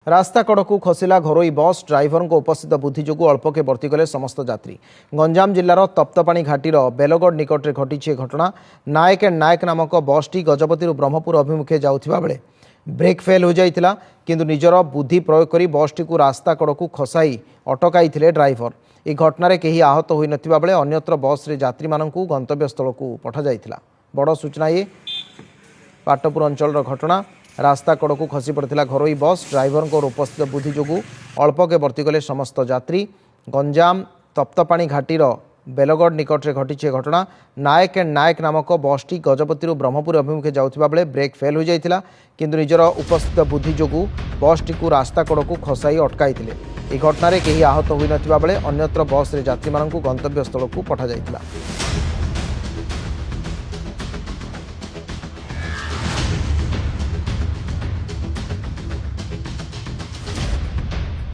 रास्ता कड़कू खसला घरोई bus driver उपस्थित बुद्धि जो अल्पके बर्तीगले समस्त यात्री। गंजाम जिलार तप्तपाणी घाटीर बेलगढ़ निकट में घटी घटना। नायक एंड नायक नामक बसटी गजपति ब्रह्मपुर अभिमुखे जाउथिबा बेले ब्रेक फेल हो जाइतिला, किंतु निजर बुद्धि प्रयोग करी बसटी को रास्ता कड़कू खसाई अटकाई ड्राइवर। यह घटना कहीं आहत हो नथिबा बेले अन्यत्र बस रे यात्री मानकू गंतव्यस्थल को पठा जाइतिला। बड़ सूचना ये पाटपुर अंचल घटना। रास्ता कड़कू खसी पड़ता घरोई बस ड्राइवर उपस्थित बुद्धि जो अल्पके बर्तीगले समस्त यात्री। गंजाम तप्तपाणी घाटीर बेलगढ़ निकट में घटी घटना। नायक एंड नायक नामक बसटी गजपति ब्रह्मपुर अभिमुखे जाउथिबा बेले ब्रेक फेल हो जाइतिला, किंतु निजर उपस्थित बुद्धि जो बसटी को रास्ता कड़कू खसाई अटकाई। यह घटना कहीं आहत हो नथिबा बेले अन्यत्र बस रे यात्री मानकू गंतव्यस्थल को पठा जाइतिला।